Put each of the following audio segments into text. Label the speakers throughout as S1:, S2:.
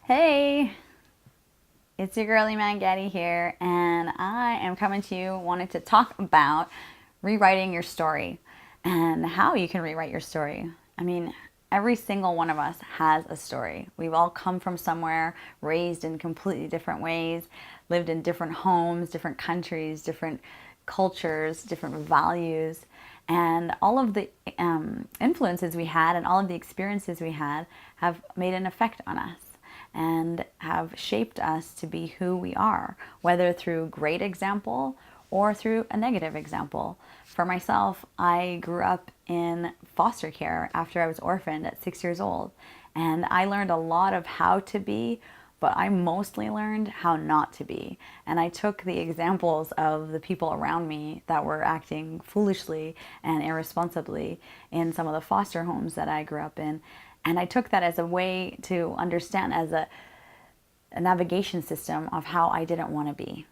S1: Hey, it's your girly man Getty here, and I am coming to you wanting to talk about rewriting your story and how you can rewrite your story. I mean, every single one of us has a story. We've all come from somewhere, raised in completely different ways, lived in different homes, different countries, different cultures, different values, and all of the influences we had and all of the experiences we had have made an effect on us and have shaped us to be who we are, whether through great example or through a negative example. For myself, I grew up in foster care after I was orphaned at 6 years old, and I learned a lot of how to be, but I mostly learned how not to be. And I took the examples of the people around me that were acting foolishly and irresponsibly in some of the foster homes that I grew up in, and I took that as a way to understand, as a navigation system of how I didn't want to be.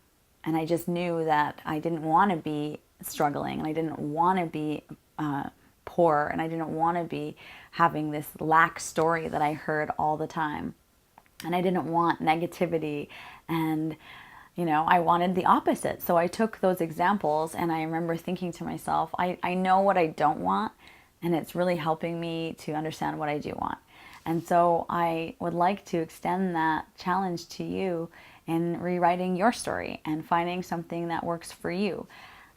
S1: And I just knew that I didn't want to be struggling, and I didn't want to be poor, and I didn't want to be having this lack story that I heard all the time. And I didn't want negativity, and I wanted the opposite. So I took those examples, and I remember thinking to myself, I know what I don't want, and it's really helping me to understand what I do want. And so I would like to extend that challenge to you in rewriting your story and finding something that works for you.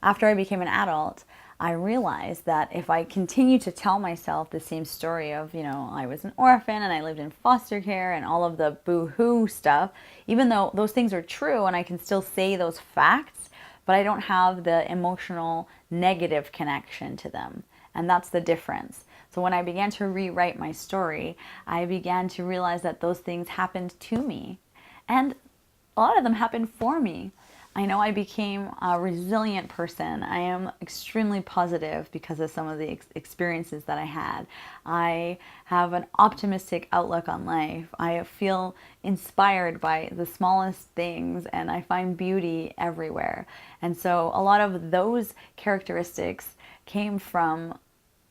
S1: After I became an adult, I realized that if I continue to tell myself the same story of, I was an orphan and I lived in foster care and all of the boo-hoo stuff, even though those things are true and I can still say those facts, but I don't have the emotional negative connection to them. And that's the difference. So when I began to rewrite my story, I began to realize that those things happened to me. And a lot of them happened for me. I know I became a resilient person. I am extremely positive because of some of the experiences that I had. I have an optimistic outlook on life. I feel inspired by the smallest things, and I find beauty everywhere. And so a lot of those characteristics came from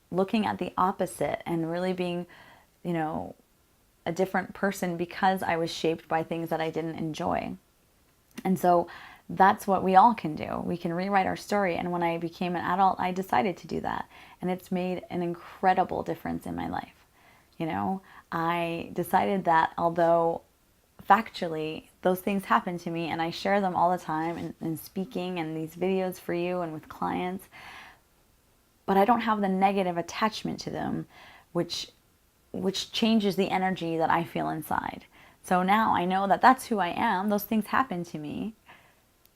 S1: looking at the opposite and really being, a different person because I was shaped by things that I didn't enjoy. And so that's what we all can do. We can rewrite our story. And when I became an adult, I decided to do that. And it's made an incredible difference in my life. I decided that although factually those things happen to me and I share them all the time in speaking and these videos for you and with clients, but I don't have the negative attachment to them, which changes the energy that I feel inside. So now I know that that's who I am. Those things happen to me.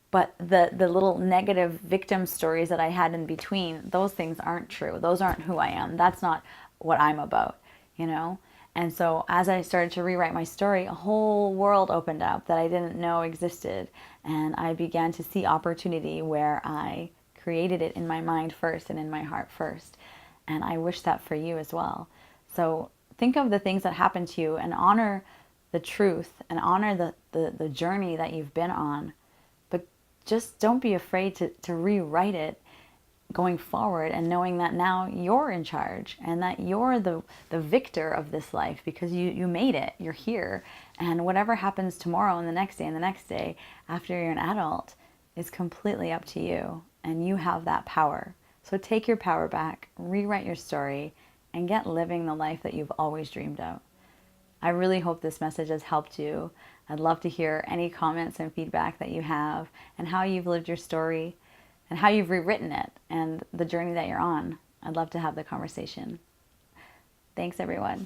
S1: But the little negative victim stories that I had in between, those things aren't true. Those aren't who I am. That's not what I'm about. And so as I started to rewrite my story, a whole world opened up that I didn't know existed. And I began to see opportunity where I created it in my mind first and in my heart first. And I wish that for you as well. So think of the things that happened to you and honor the truth and honor the journey that you've been on. But just don't be afraid to rewrite it going forward, and knowing that now you're in charge and that you're the victor of this life because you made it. You're here. And whatever happens tomorrow and the next day and the next day after you're an adult is completely up to you. And you have that power. So take your power back, rewrite your story, and get living the life that you've always dreamed of. I really hope this message has helped you. I'd love to hear any comments and feedback that you have and how you've lived your story and how you've rewritten it and the journey that you're on. I'd love to have the conversation. Thanks, everyone.